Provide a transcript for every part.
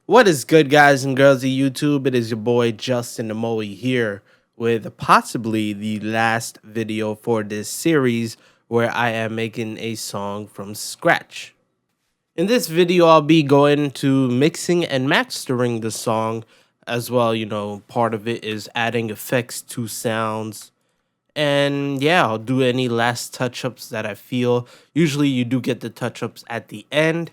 What is good, guys and girls of YouTube? It is your boy Justin Omoi here with possibly the last video for this series where I am making a song from scratch. In this video, I'll be going to mixing and mastering the song as well. Part of it is adding effects to sounds. And yeah, I'll do any last touch ups that I feel. Usually, you do get the touch ups at the end.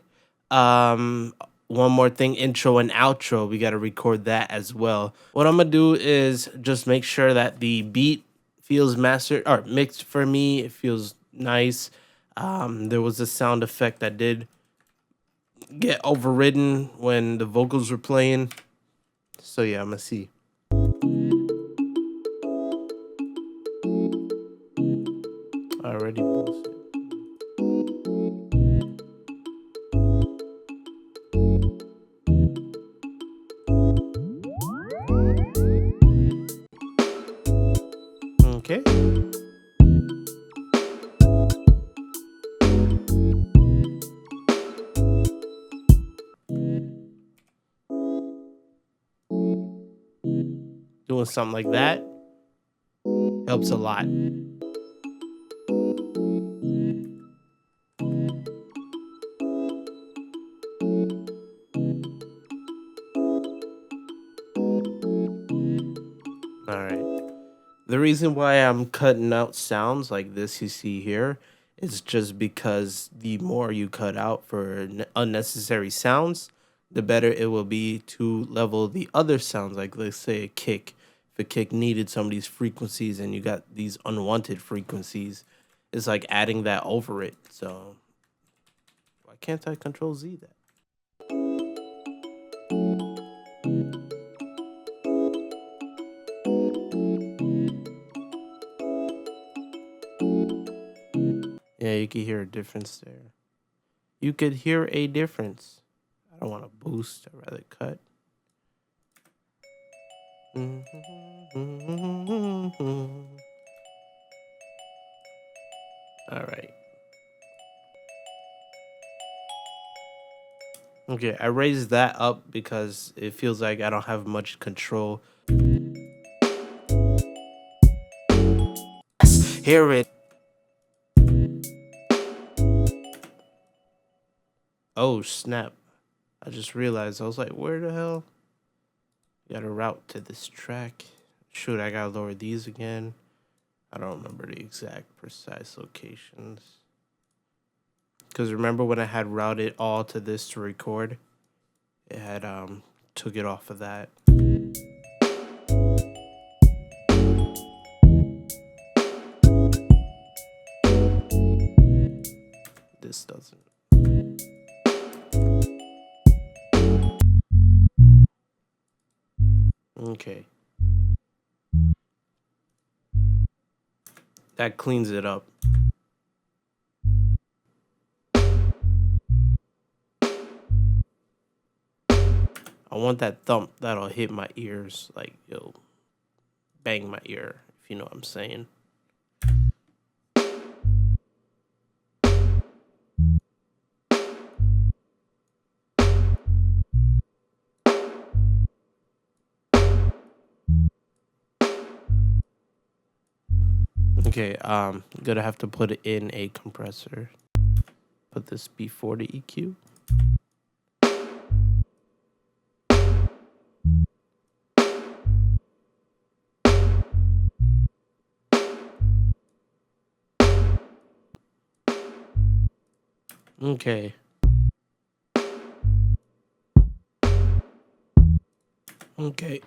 Um, One more thing, intro and outro. We got to record that as well. What I'm gonna do is just make sure that the beat feels mastered or mixed for me. It feels nice. There was a sound effect that did get overridden when the vocals were playing. So yeah, I'm gonna see. Already bullshit. Okay. Doing something like that helps a lot. All right. The reason why I'm cutting out sounds like this you see here is just because the more you cut out for unnecessary sounds, the better it will be to level the other sounds. Like, let's say a kick. If a kick needed some of these frequencies and you got these unwanted frequencies, it's like adding that over it. So why can't I control Z that? Yeah, you can hear a difference there. You could hear a difference. I don't want to boost. I'd rather cut. All right. Okay, I raised that up because it feels like I don't have much control. Yes, hear it. Oh, snap. I just realized. I was like, where the hell? Got a route to this track. Shoot, I gotta lower these again. I don't remember the exact precise locations. Because remember when I had routed all to this to record? It had took it off of that. This doesn't. Okay. That cleans it up. I want that thump that'll hit my ears, like it'll bang my ear, if you know what I'm saying. Okay, gonna have to put it in a compressor. Put this before the EQ. Okay. Okay.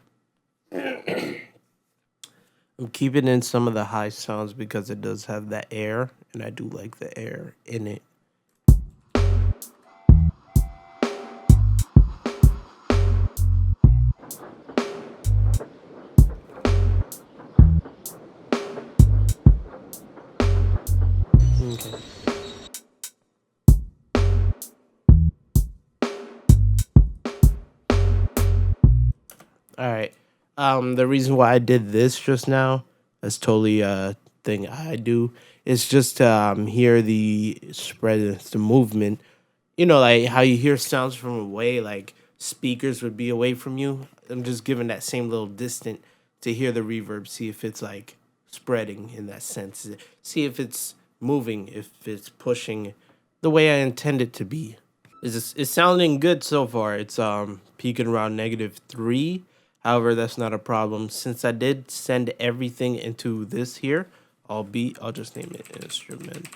I'm keeping in some of the high sounds because it does have that air, and I do like the air in it. Okay. All right. The reason why I did this just now, that's totally a thing I do, is just to hear the spread, the movement. You know, like how you hear sounds from away, like speakers would be away from you. I'm just giving that same little distance to hear the reverb, see if it's like spreading in that sense, see if it's moving, if it's pushing the way I intend it to be. It's sounding good so far. It's peaking around -3. However, that's not a problem since I did send everything into this here. I'll just name it instrument.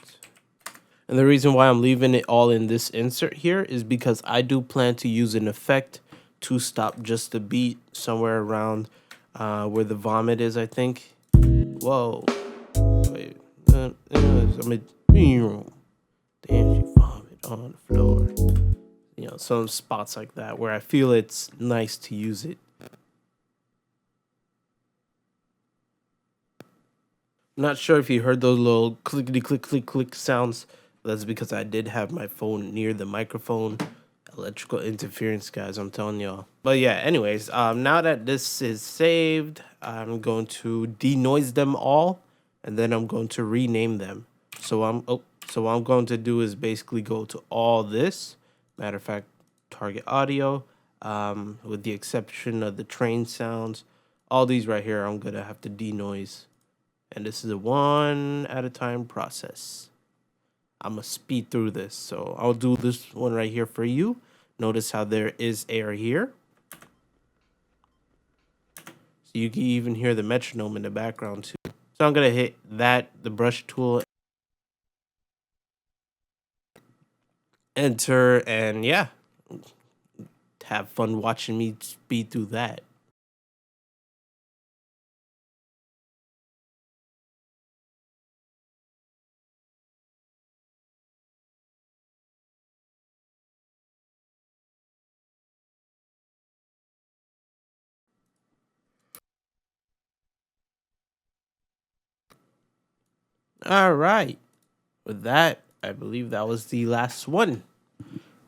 And the reason why I'm leaving it all in this insert here is because I do plan to use an effect to stop just the beat somewhere around where the vomit is, I think. Whoa. Wait. Damn, she vomit on the floor. You know, some spots like that where I feel it's nice to use it. Not sure if you heard those little clickety click click click sounds. That's because I did have my phone near the microphone. Electrical interference, guys, I'm telling y'all. But yeah, anyways, now that this is saved, I'm going to denoise them all, and then I'm going to rename them. So what I'm going to do is basically go to all this. Matter of fact, target audio, with the exception of the train sounds. All these right here, I'm gonna have to denoise. And this is a one at a time process. I'm gonna speed through this. So I'll do this one right here for you. Notice how there is air here. So you can even hear the metronome in the background too. So I'm gonna hit that, the brush tool, enter, and yeah, have fun watching me speed through that. All right. With that, I believe that was the last one.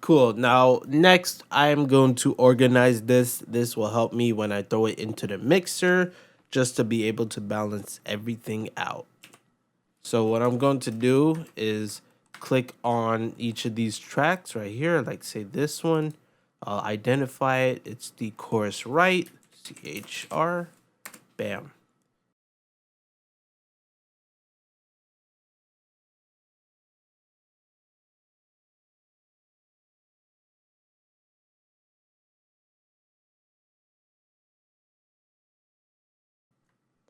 Cool. Now, next, I'm going to organize this. This will help me when I throw it into the mixer, just to be able to balance everything out. So what I'm going to do is click on each of these tracks right here, like say this one. I'll identify it. It's the chorus right, CHR, bam.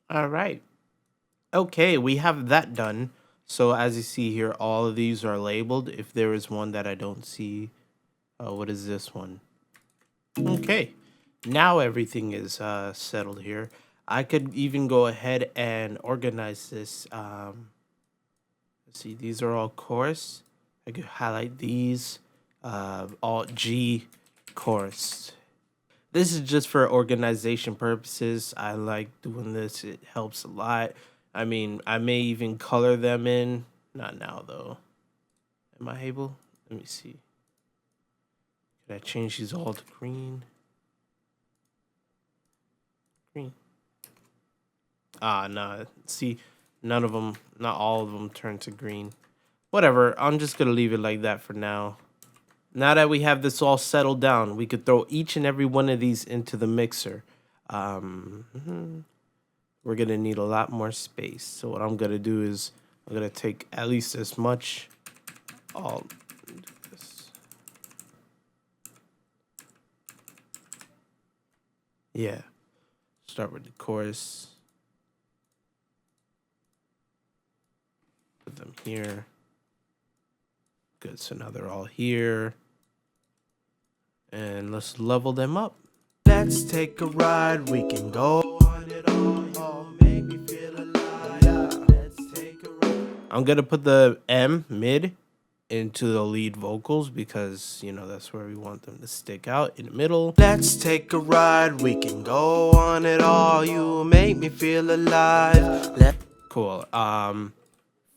All right. Okay, we have that done. So as you see here, all of these are labeled. If there is one that I don't see, what is this one? Okay, now everything is settled here. I could even go ahead and organize this. Let's see, these are all chorus. I could highlight these, Alt G chorus. This is just for organization purposes. I like doing this. It helps a lot. I mean, I may even color them in. Not now, though. Am I able? Let me see. Can I change these all to green? Green. Ah, nah. See, none of them, not all of them turn to green. Whatever. I'm just going to leave it like that for now. Now that we have this all settled down, we could throw each and every one of these into the mixer. We're going to need a lot more space. So what I'm going to do is I'm going to take at least as much. I'll do this. Yeah. Start with the chorus. Put them here. Good. So now they're all here. And let's level them up. Let's take a ride. We can go on it all. Make me feel alive. Yeah. Let's take a ride. I'm going to put the M mid into the lead vocals because, you know, that's where we want them to stick out in the middle. Let's take a ride. We can go on it all. You make me feel alive. Cool.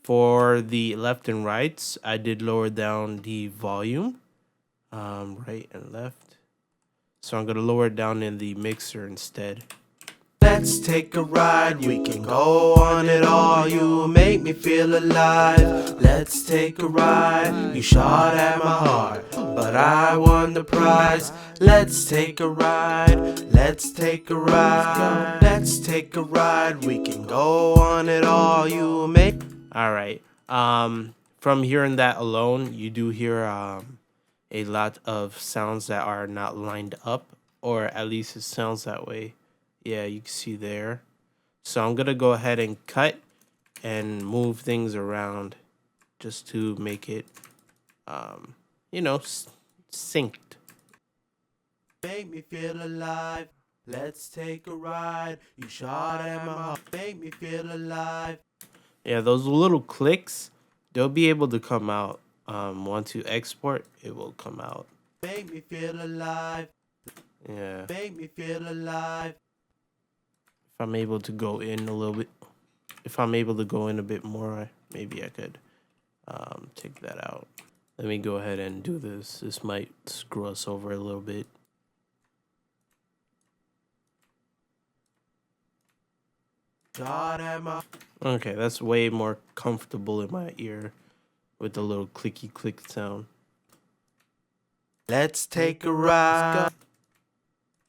For the left and rights, I did lower down the volume, right and left. So I'm gonna lower it down in the mixer instead. Let's take a ride, we can go on it all. You make me feel alive. Let's take a ride. You shot at my heart, but I won the prize. Let's take a ride. Let's take a ride. Let's take a ride. We can go on it all. You make. All right. From hearing that alone, you do hear a lot of sounds that are not lined up, or at least it sounds that way. Yeah, you can see there. So I'm gonna go ahead and cut and move things around just to make it, you know, synced. Make me feel alive. Let's take a ride. You shot at my heart. Make me feel alive. Yeah, those little clicks, they'll be able to come out. Once you export, it will come out. Make me feel alive. Yeah. Make me feel alive. If I'm able to go in a little bit, if I'm able to go in a bit more, maybe I could take that out. Let me go ahead and do this. This might screw us over a little bit. Okay, that's way more comfortable in my ear with the little clicky click sound. Let's take a ride.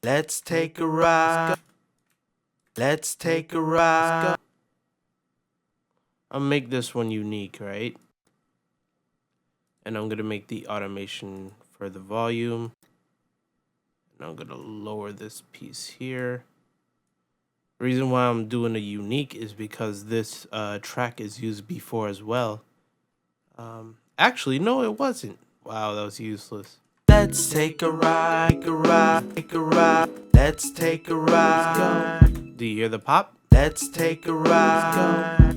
Let's take a ride. Let's take a ride. I'll make this one unique, right? And I'm gonna make the automation for the volume. And I'm gonna lower this piece here. The reason why I'm doing a unique is because this track is used before as well. Actually, no, it wasn't. Wow, that was useless. Let's take a ride, take a ride, take a ride. Let's take a ride. Do you hear the pop? Let's take a ride.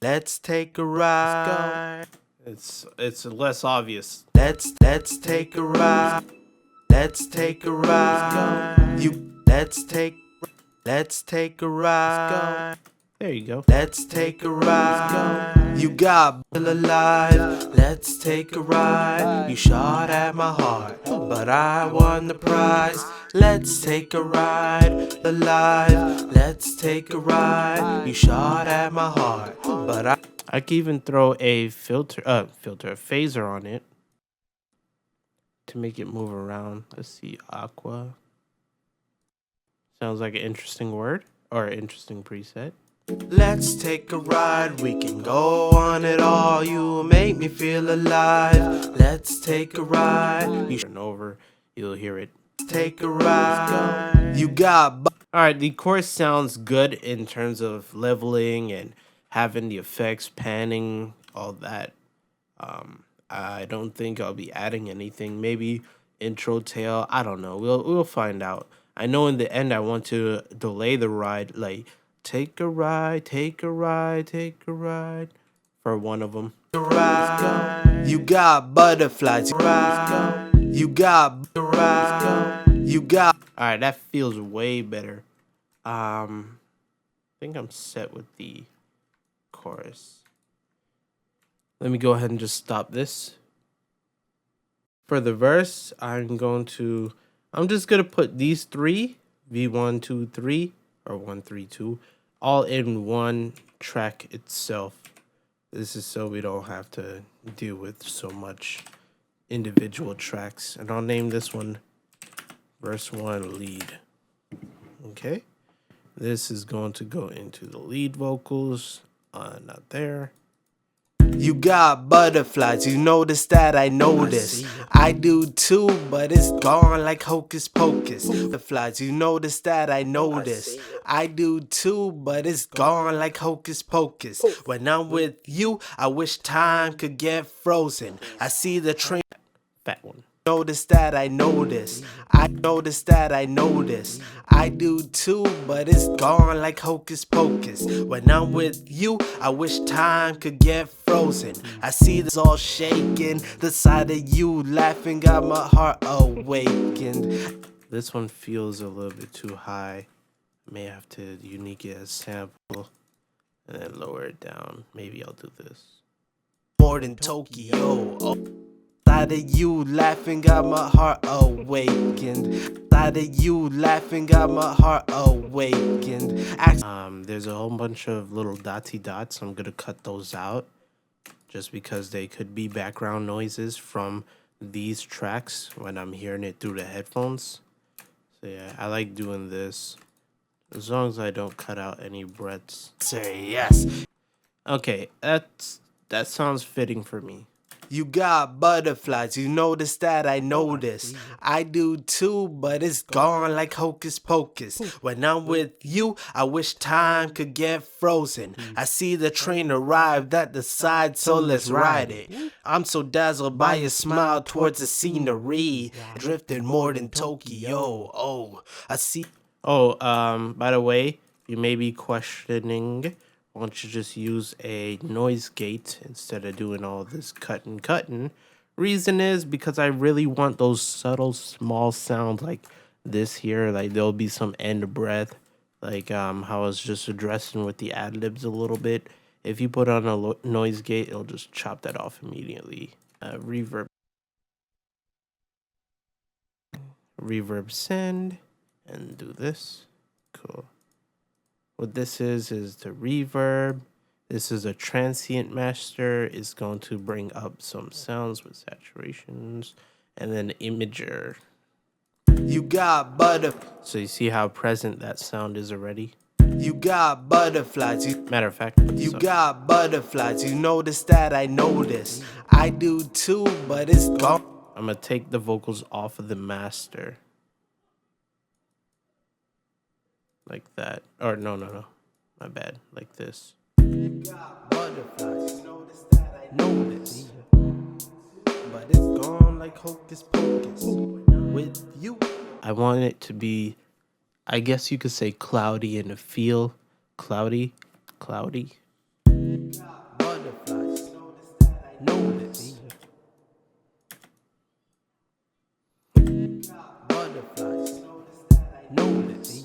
Let's take a ride. It's less obvious. Let's take a ride. Let's take a ride. Let's take a ride. There you go. Let's take a ride. You got alive. Let's take a ride. You shot at my heart, but I won the prize. Let's take a ride. Alive. Let's take a ride. You shot at my heart, but I can even throw a a phaser on it to make it move around. Let's see, aqua. Sounds like an interesting word or an interesting preset. Let's take a ride, we can go on it all. You make me feel alive. Let's take a ride. You turn over, you'll hear it. Take a ride. You got. Alright, the chorus sounds good in terms of leveling and having the effects, panning, all that. I don't think I'll be adding anything. Maybe intro tail. I don't know. We'll find out. I know in the end I want to delay the ride, like take a ride, take a ride, take a ride for one of them. Ride. You got butterflies. Ride. You got ride. You got. All right, that feels way better. I think I'm set with the chorus. Let me go ahead and just stop this. For the verse, I'm just gonna put these three, V1, 2, 3, or 1, 3, 2, all in one track itself. This is so we don't have to deal with so much individual tracks. And I'll name this one verse 1 lead. Okay. This is going to go into the lead vocals. Not there. You got butterflies, you notice that I notice. I do too, but it's gone like hocus pocus. Butterflies, you notice that I notice. I do too, but it's gone like hocus pocus. When I'm with you, I wish time could get frozen. I see the train. Fat one. Notice that I notice. I notice that I notice. I do too, but it's gone like hocus pocus. When I'm with you, I wish time could get frozen. I see this all shaking. The sight of you laughing got my heart awakened. This one feels a little bit too high. May have to unique it as sample and then lower it down. Maybe I'll do this. More than Tokyo. Oh. Sight of you laughing got my heart awakened. Sight of you laughing got my heart awakened. There's a whole bunch of little dotty dots. I'm gonna cut those out just because they could be background noises from these tracks when I'm hearing it through the headphones. So yeah, I like doing this as long as I don't cut out any breaths. Say yes. Okay, that sounds fitting for me. You got butterflies, you notice that I notice. I do too, but it's gone like hocus pocus. When I'm with you, I wish time could get frozen. I see the train arrive at the side, so let's ride it. I'm so dazzled by your smile towards the scenery. Drifting more than Tokyo. Oh, I see. Oh, by the way, you may be questioning, why don't you just use a noise gate instead of doing all this cutting? Reason is because I really want those subtle small sounds like this here. Like there'll be some end breath, like how I was just addressing with the ad libs a little bit. If you put on a noise gate, it'll just chop that off immediately. Reverb send and do this. Cool. What this is the reverb. This is a transient master. It's going to bring up some sounds with saturations, and then imager. You got so you see how present that sound is already. You got butterflies. Matter of fact, you got butterflies. You notice that I notice. I do too, but it's gone. I'm gonna take the vocals off of the master. Like that. Or no. My bad. Like this. You got butterflies. You notice that I notice. But it's gone like hocus pocus. With you. I want it to be, I guess you could say cloudy in the feel. Cloudy. You got butterflies. You notice that I notice. You got butterflies. You notice that I notice.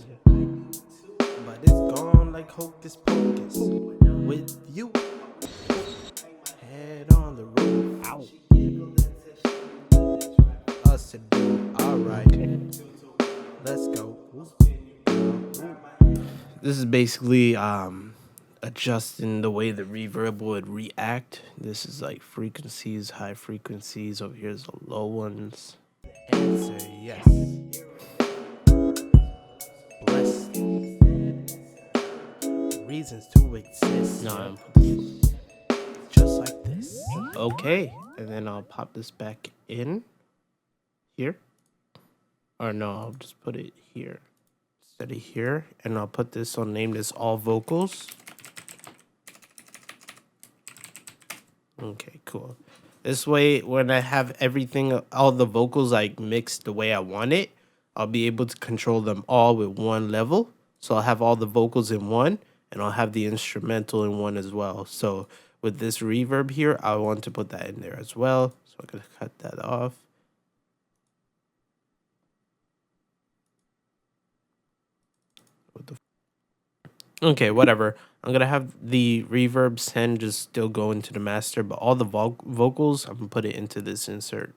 But it's gone like hocus pocus. With you. Head on the roof. Ow. Us to do. Alright. Let's go. This is basically adjusting the way the reverb would react. This is like frequencies, high frequencies. Over here's the low ones. Answer yes. Blessed. Reasons to exist. No, just like this. Okay, and then I'll pop this back in here. Or no, I'll just put it here instead of here, and I'll put this. I'll name this all vocals. Okay, cool. This way, when I have everything, all the vocals like mixed the way I want it, I'll be able to control them all with one level. So I'll have all the vocals in one, and I'll have the instrumental in one as well. So with this reverb here, I want to put that in there as well. So I'm gonna cut that off. Okay, whatever. I'm gonna have the reverb send just still go into the master, but all the vocals, I'm gonna put it into this insert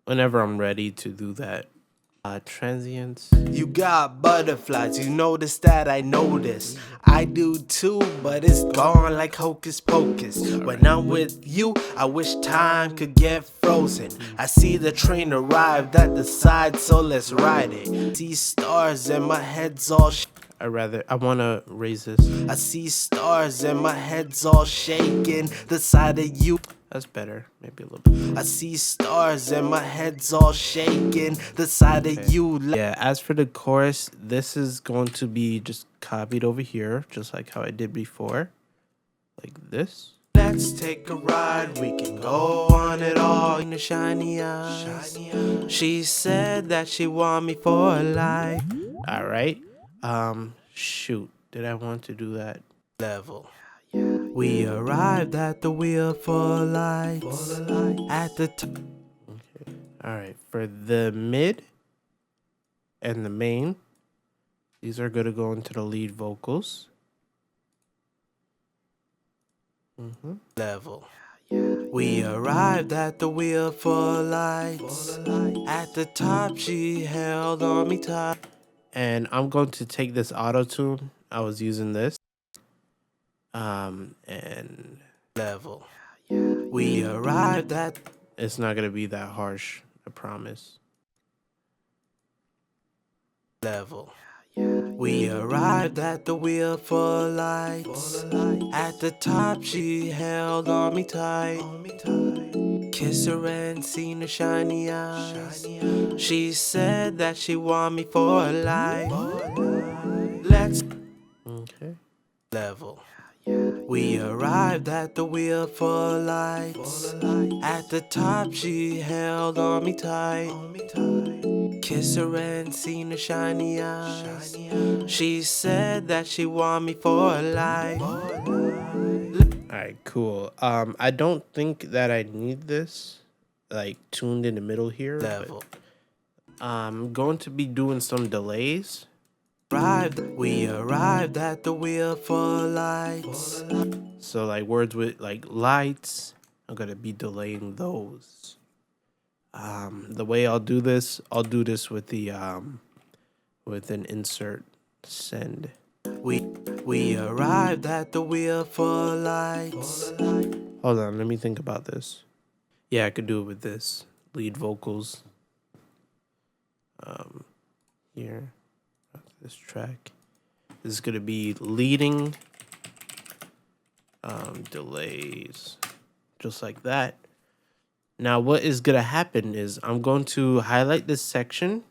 whenever I'm ready to do that. Transients. You got butterflies. You notice that I notice. I do too, but it's gone like hocus pocus. When I'm with you, I wish time could get frozen. I see the train arrive at the side, so let's ride it. See stars and my head's all I want to raise this. I see stars and my head's all shaking. The side of you. That's better. Maybe a little bit. I see stars and my head's all shaking. The side of you. Yeah, as for the chorus, this is going to be just copied over here, just like how I did before. Like this. Let's take a ride, we can go on it all. In the shiny eyes. She said that she want me for life. Alright. Shoot. Did I want to do that? Level. We arrived at the wheel for lights. At the okay. Alright. For the mid and the main, these are gonna go into the lead vocals. Level. We arrived at the wheel for lights. At the top, she held on me tight. And I'm going to take this auto tune. I was using this. And level. We arrived at. It's not gonna be that harsh, I promise. Level. We arrived at the wheel for lights. At the top, she held on me tight. Kiss her and seen her shiny eyes. She said that she want me for life. Let's okay. Level. We arrived at the wheel for lights. At the top, she held on me tight. Kiss her and seen her shiny eyes. She said that she want me for life. Alright, cool. I don't think that I need this, like, tuned in the middle here. Level. I'm going to be doing some delays. We arrived at the wheel for lights. So, like, words with, like, lights, I'm gonna be delaying those. The way I'll do this with the, with an insert send. We arrived at the wheel for lights. Hold on, let me think about this. Yeah, I could do it with this. Lead vocals. Here. This track. This is gonna be leading delays. Just like that. Now what is gonna happen is I'm going to highlight this section.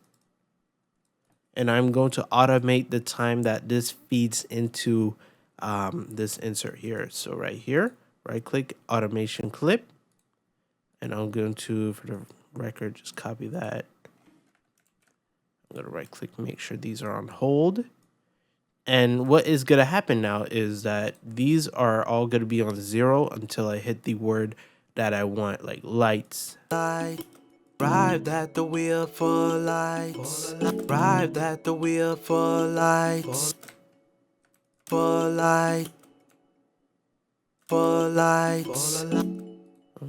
And I'm going to automate the time that this feeds into this insert here. So right here, right click, automation clip. And I'm going to, for the record, just copy that. I'm going to right click, make sure these are on hold. And what is going to happen now is that these are all going to be on 0 until I hit the word that I want, like lights. Arrived at the wheel for lights. Arrived at the wheel for lights. For light. For lights.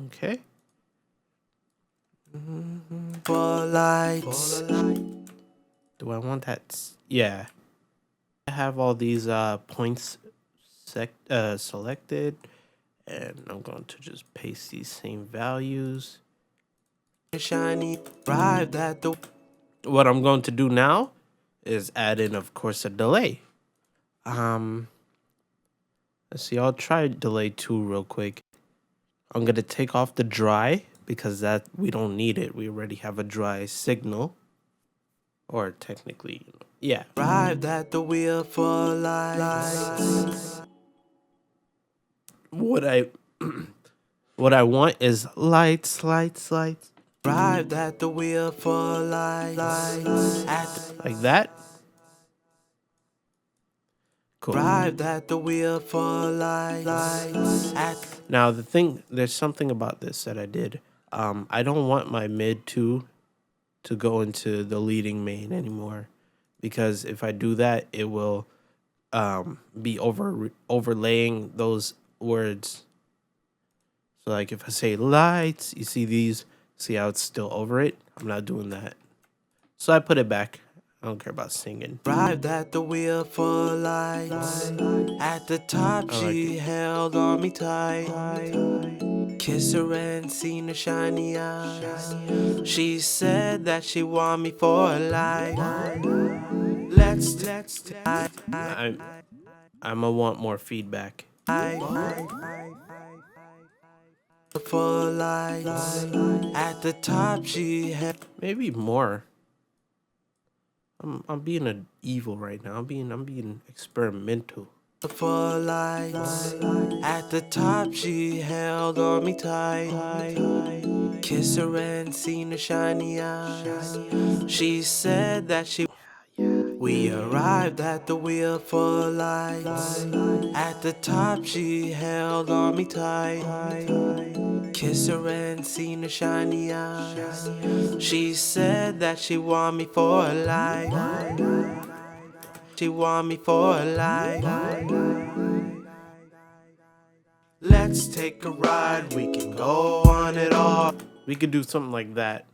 Okay. For lights. Do I want that? Yeah. I have all these points selected. And I'm going to just paste these same values. Shiny, arrived at the. What I'm going to do now is add in, of course, a delay. Let's see. I'll try delay 2 real quick. I'm gonna take off the dry because that we don't need it. We already have a dry signal, or technically, yeah. Arrived at the wheel for lights. What I want is lights. Arrived at the wheel for lights. Like that. Cool. Arrived at the wheel for lights. Now there's something about this that I did. I don't want my mid 2 to go into the leading main anymore, because if I do that, it will be overlaying those words. So like if I say lights, you see these. See how it's still over it? I'm not doing that. So I put it back. I don't care about singing. Arrived at the wheel for lights. At the top, she held on me tight. Kiss her and seen her shiny eyes. She said that she want me for life. I'ma want more feedback. For lights. At the top, she had maybe more. I'm being evil right now. I'm being experimental. For lights. At the top, she held on me tight. Kiss her and seen her shiny eyes. She said that she. We arrived at the wheel for lights. At the top, she held on me tight. Kiss her and seen her shiny eyes. She said that she want me for life. She want me for life. Let's take a ride, we can go on it all. We could do something like that.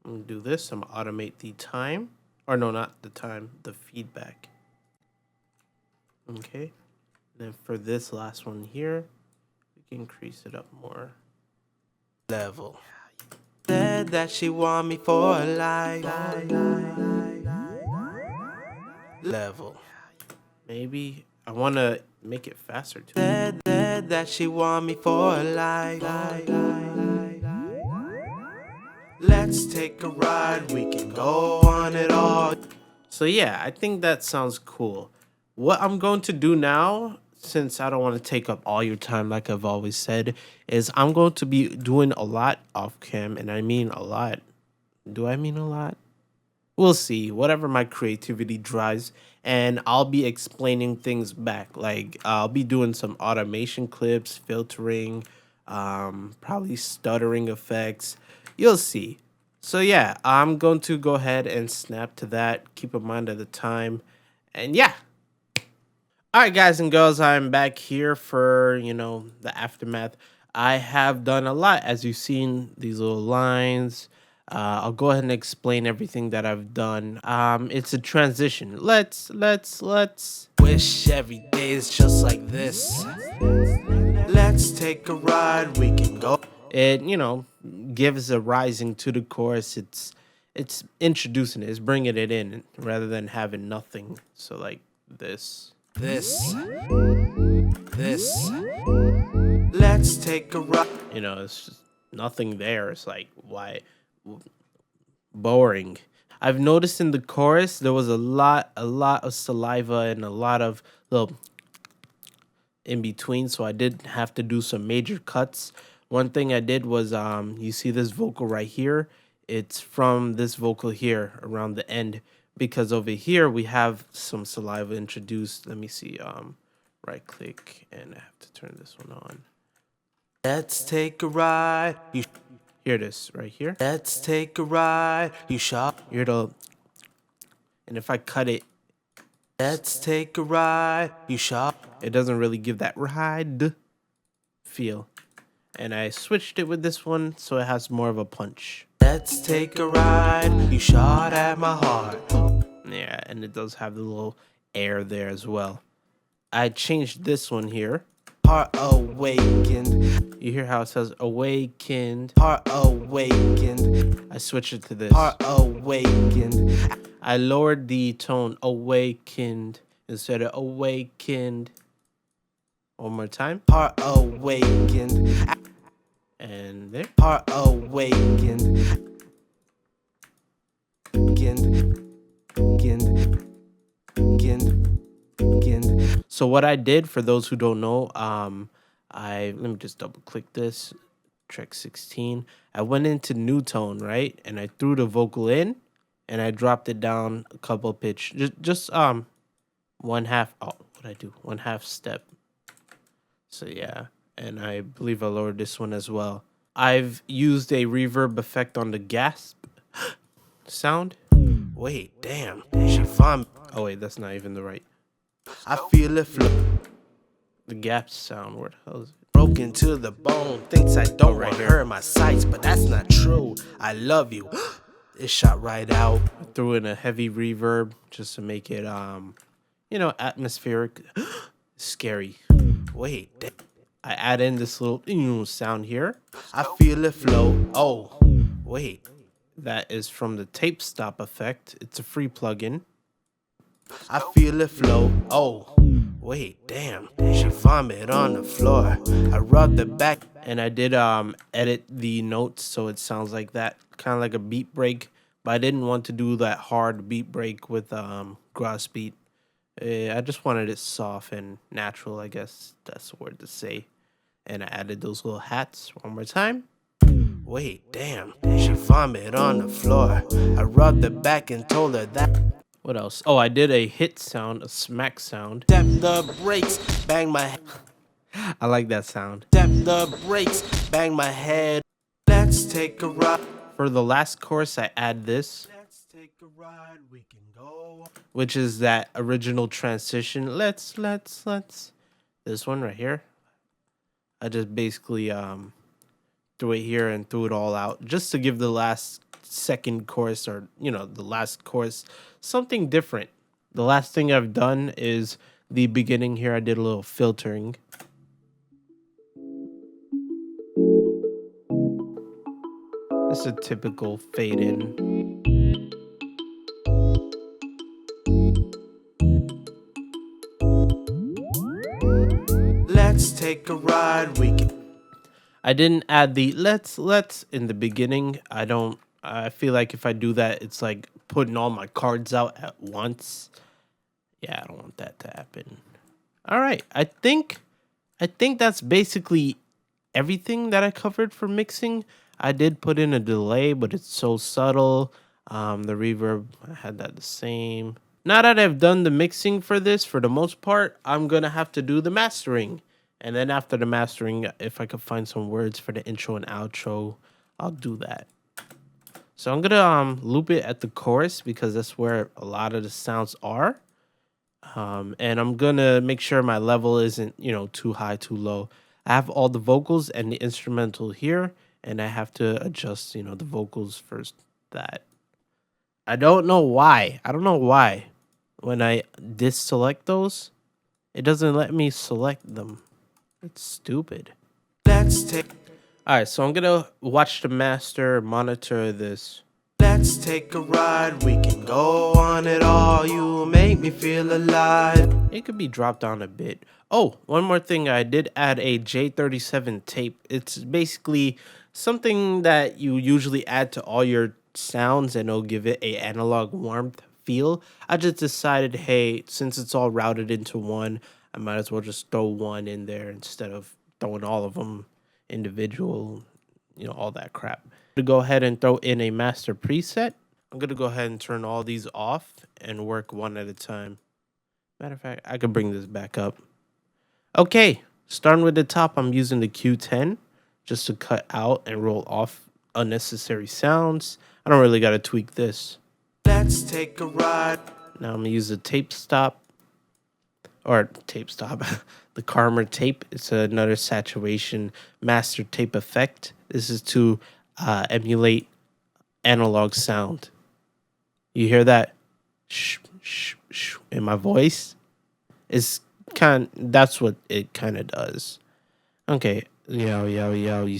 I'm gonna do this. I'm gonna automate the time. Or no, not the time, the feedback. Okay. Then for this last one here, we can increase it up more. Level. Said that she want me for a life. Level. Maybe I want to make it faster too. Said that she want me for a life. Let's take a ride, we can go on it all. So yeah, I think that sounds cool. What I'm going to do now, since I don't want to take up all your time like I've always said, is I'm going to be doing a lot off cam, and I mean a lot. Do I mean a lot? We'll see, whatever my creativity drives, and I'll be explaining things back. Like I'll be doing some automation clips, filtering, probably stuttering effects. You'll see. So yeah, I'm going to go ahead and snap to that. Keep in mind at the time, and yeah. All right, guys and girls, I'm back here for, the aftermath. I have done a lot, as you've seen these little lines. I'll go ahead and explain everything that I've done. It's a transition. Let's wish every day is just like this. Let's take a ride, we can go. It, gives a rising to the chorus. It's introducing it, it's bringing it in rather than having nothing. So like this. This. Let's take a ride. It's just nothing there. It's like, why? Boring. I've noticed in the chorus there was a lot of saliva and a lot of little in between, so I did have to do some major cuts. One thing I did was you see this vocal right here, it's from this vocal here around the end, because over here we have some saliva introduced. Let me see, right click, and I have to turn this one on. Let's take a ride. You hear this right here. Let's take a ride. You shop. Hear the, and if I cut it, let's take a ride. You shop. It doesn't really give that ride feel. And I switched it with this one so it has more of a punch. Let's take a ride. You shot at my heart. Yeah, and it does have the little air there as well. I changed this one here. Heart awakened. You hear how it says awakened? Heart awakened. I switched it to this. Heart awakened. I lowered the tone, awakened, instead of awakened. One more time. Heart awakened. And there. Heart awakened. So what I did, for those who don't know, let me just double click this, track 16. I went into new tone, right? And I threw the vocal in and I dropped it down a couple pitch. Just one half, oh, what'd I do? One half step. So yeah, and I believe I lowered this one as well. I've used a reverb effect on the gasp sound. Wait, damn, she found. Oh wait, that's not even the right. I feel it flow. The gasp sound, where the hell is it? Broken to the bone, thinks I don't want her in my sights, but that's not true. I love you. It shot right out. I threw in a heavy reverb just to make it, atmospheric. Scary. Wait, I add in this little sound here. I feel it flow. Oh, wait. That is from the tape stop effect. It's a free plugin. I feel it flow. Oh, wait, damn. She vomit on the floor. I rubbed the back and I did edit the notes so it sounds like that, kind of like a beat break. But I didn't want to do that hard beat break with grass beat. I just wanted it soft and natural, I guess that's the word to say. And I added those little hats one more time. Wait, damn, she vomit on the floor. I rubbed her back and told her that. What else? Oh, I did a hit sound, a smack sound. Step the brakes, bang my head. I like that sound. Step the brakes, bang my head. Let's take a ride. For the last chorus, I add this. Let's take a ride, we can go. Which is that original transition. Let's. This one right here. I just basically threw it here and threw it all out just to give the last second chorus, or the last chorus, something different. The last thing I've done is the beginning here. I did a little filtering. It's a typical fade in. Let's take a ride. I didn't add the let's in the beginning. I feel like if I do that, it's like putting all my cards out at once. Yeah, I don't want that to happen. All right. I think that's basically everything that I covered for mixing. I did put in a delay, but it's so subtle. The reverb, I had that the same. Now that I've done the mixing for this, for the most part, I'm gonna have to do the mastering. And then after the mastering, if I could find some words for the intro and outro, I'll do that. So I'm gonna loop it at the chorus because that's where a lot of the sounds are. And I'm gonna make sure my level isn't, too high, too low. I have all the vocals and the instrumental here, and I have to adjust, the vocals first. That I don't know why. I don't know why. When I deselect those, it doesn't let me select them. It's stupid. Let's take. All right, so I'm gonna watch the master, monitor this. Let's take a ride. We can go on it all. You make me feel alive. It could be dropped down a bit. Oh, one more thing. I did add a J37 tape. It's basically something that you usually add to all your sounds, and it'll give it a analog warmth feel. I just decided, hey, since it's all routed into one, I might as well just throw one in there instead of throwing all of them individual, all that crap. To go ahead and throw in a master preset, I'm going to go ahead and turn all these off and work one at a time. Matter of fact, I could bring this back up. Okay, starting with the top, I'm using the Q10 just to cut out and roll off unnecessary sounds. I don't really got to tweak this. Let's take a ride. Now I'm going to use the tape stop. Or tape stop. The Karma tape. It's another saturation master tape effect. This is to emulate analog sound. You hear that shh, shh, shh in my voice? That's what it kind of does. Okay, yo, yo, yo. You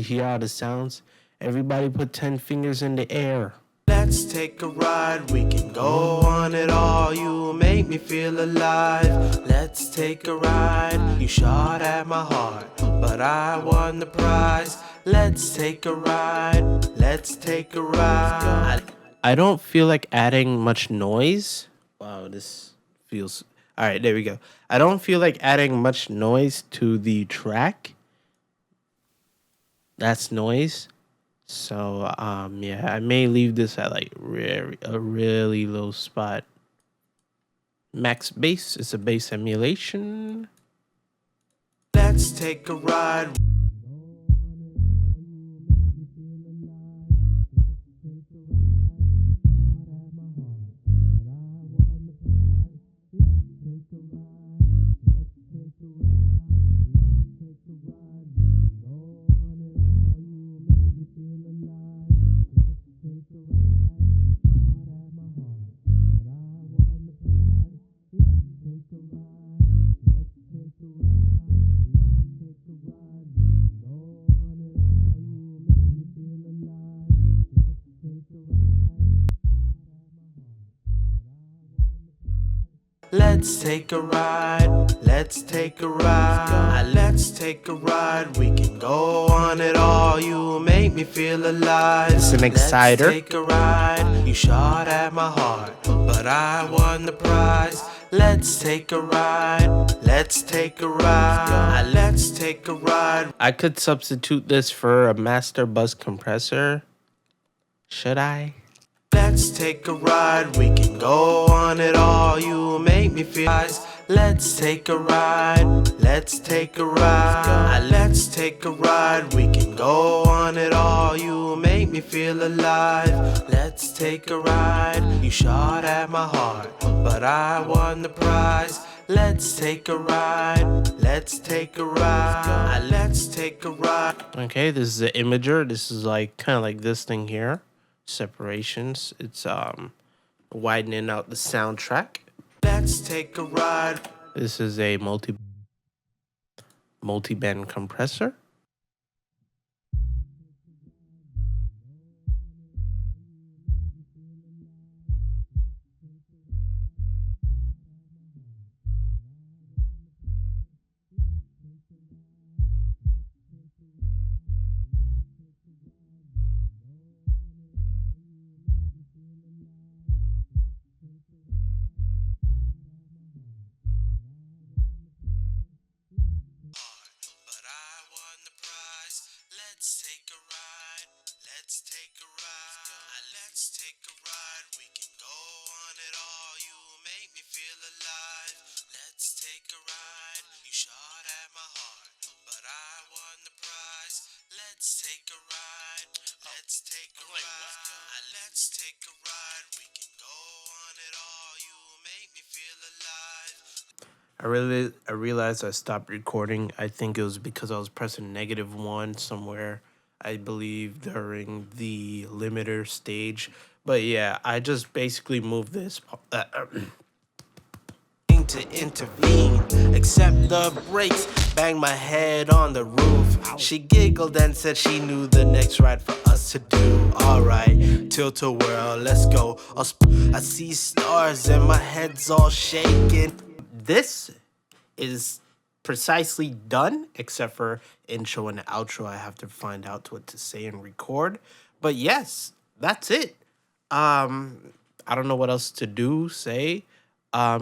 hear all the sounds? Everybody put 10 fingers in the air. Let's take a ride, we can go on it all. You make me feel alive. Let's take a ride. You shot at my heart, but I won the prize. Let's take a ride. Let's take a ride. I don't feel like adding much noise. Wow, this feels... All right, there we go. I don't feel like adding much noise to the track. That's noise. So, yeah, I may leave this at like a really low spot. Max bass is a bass emulation. Let's take a ride. Let's take a ride, let's take a ride, let's take a ride, we can go on it all, you make me feel alive. It's an exciter. Let's take a ride, you shot at my heart, but I won the prize. Let's take a ride, let's take a ride, let's take a ride. I could substitute this for a master bus compressor. Should I? let's take a ride. We can go on it all. You make me feel nice. Let's take a ride. Let's take a ride. Let's take a ride. We can go on it all. You make me feel alive. Let's take a ride. You shot at my heart, but I won the prize. Let's take a ride. Let's take a ride. Let's take a ride. Okay, this is the imager. This is like kind of like this thing here. Separations. It's widening out the soundtrack. Let's take a ride. This is a multi-band compressor. But I won the prize. Let's take a ride. Let's take a ride. Let's take a ride. We can go on it all. You make me feel alive. Let's take a ride. You shot at my heart, but I won the prize. Let's take a ride. Let's take a ride. Let's take a ride. We can go on it all. You make me feel alive. I realized I stopped recording. I think it was because I was pressing -1 somewhere. I believe during the limiter stage. But yeah, I just basically moved this to intervene, accept the brakes, bang my head on the roof. She giggled and said she knew the next ride for us to do. Alright, tilt a whirl, let's go. I see stars and my head's all shaking. This is precisely done, except for intro and outro. I have to find out what to say and record. But yes, that's it. I don't know what else to do, say.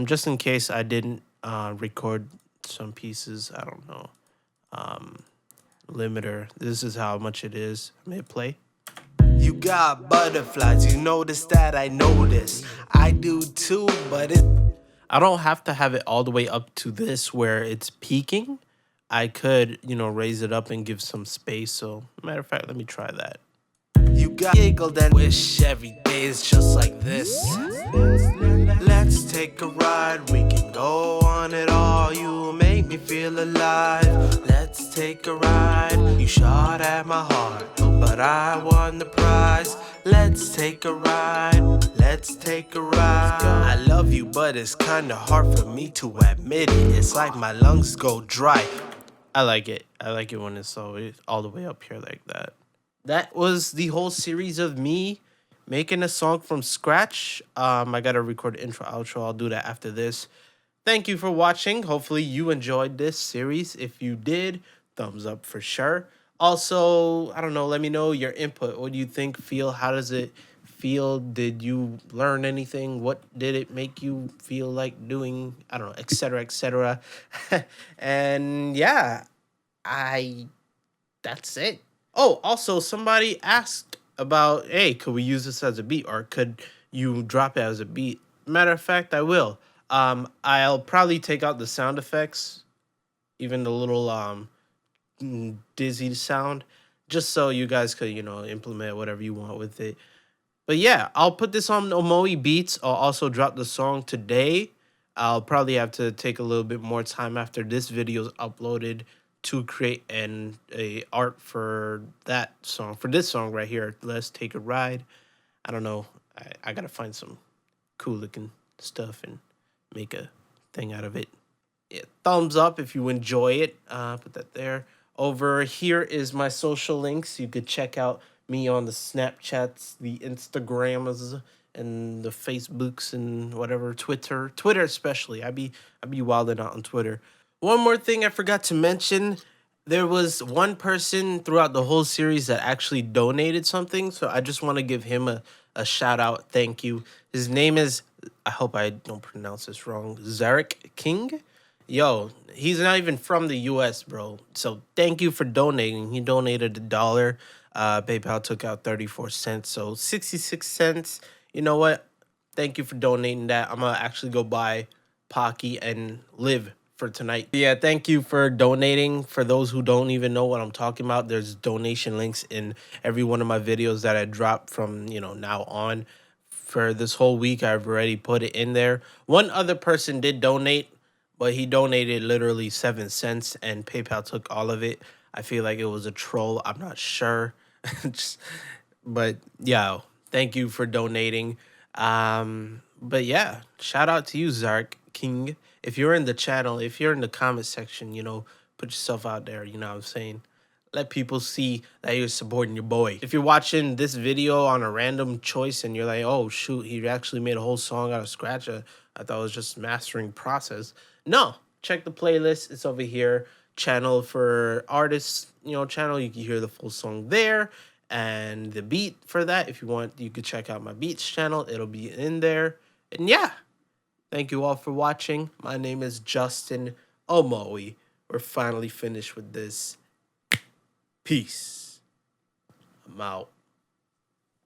Just in case I didn't record some pieces, I don't know. Limiter. This is how much it is. I may play. You got butterflies, you notice that I notice. I do too, but I don't have to have it all the way up to this where it's peaking. I could, raise it up and give some space. So, matter of fact, let me try that. You got giggled and wish every day is just like this. Let's take a ride. We can go on it all. You make me feel alive. Let's take a ride. You shot at my heart, but I won the prize. Let's take a ride. Let's take a ride. I love you, but it's kinda hard for me to admit it. It's like my lungs go dry. I like it. I like it when it's all the way up here like that. That was the whole series of me making a song from scratch. I gotta record intro, outro. I'll do that after this. Thank you for watching. Hopefully you enjoyed this series. If you did, thumbs up for sure. Also, I don't know, let me know your input. What do you think, feel? How does it feel? Did you learn anything? What did it make you feel like doing? I don't know, etc., etc. And yeah, that's it. Oh, also, somebody asked about, hey, could we use this as a beat, or could you drop it as a beat? Matter of fact, I will. I'll probably take out the sound effects, even the little dizzy sound, just so you guys could, implement whatever you want with it. But yeah, I'll put this on Omoi Beats. I'll also drop the song today. I'll probably have to take a little bit more time after this video is uploaded to create a art for that song, for this song right here. Let's Take a Ride. I don't know. I gotta find some cool looking stuff and make a thing out of it. Yeah, thumbs up if you enjoy it. Put that there. Over here is my social links. You could check out me on the Snapchats, the Instagrams, and the Facebooks and whatever, Twitter especially. I be wilding out on Twitter. One more thing I forgot to mention. There was one person throughout the whole series that actually donated something, so I just want to give him a shout out. Thank you. His name is, I hope I don't pronounce this wrong, Zarek King. Yo, he's not even from the US, bro. So thank you for donating. He donated $1. PayPal took out 34 cents, so 66 cents. You know what? Thank you for donating that. I'm gonna actually go buy Pocky and live for tonight. Yeah, thank you for donating. For those who don't even know what I'm talking about, there's donation links in every one of my videos that I drop from, now on. For this whole week, I've already put it in there. One other person did donate, but he donated literally 7 cents and PayPal took all of it. I feel like it was a troll. I'm not sure. Just- but yeah, thank you for donating. But yeah, shout out to you, Zark King. If you're in the channel, if you're in the comment section, put yourself out there. You know what I'm saying? Let people see that you're supporting your boy. If you're watching this video on a random choice and you're like, oh shoot, he actually made a whole song out of scratch. I thought it was just mastering process. No, check the playlist. It's over here. Channel for artists, channel. You can hear the full song there. And the beat for that, if you want, you could check out my beats channel. It'll be in there. And yeah, thank you all for watching. My name is Justin Omoi. We're finally finished with this. Peace. I'm out.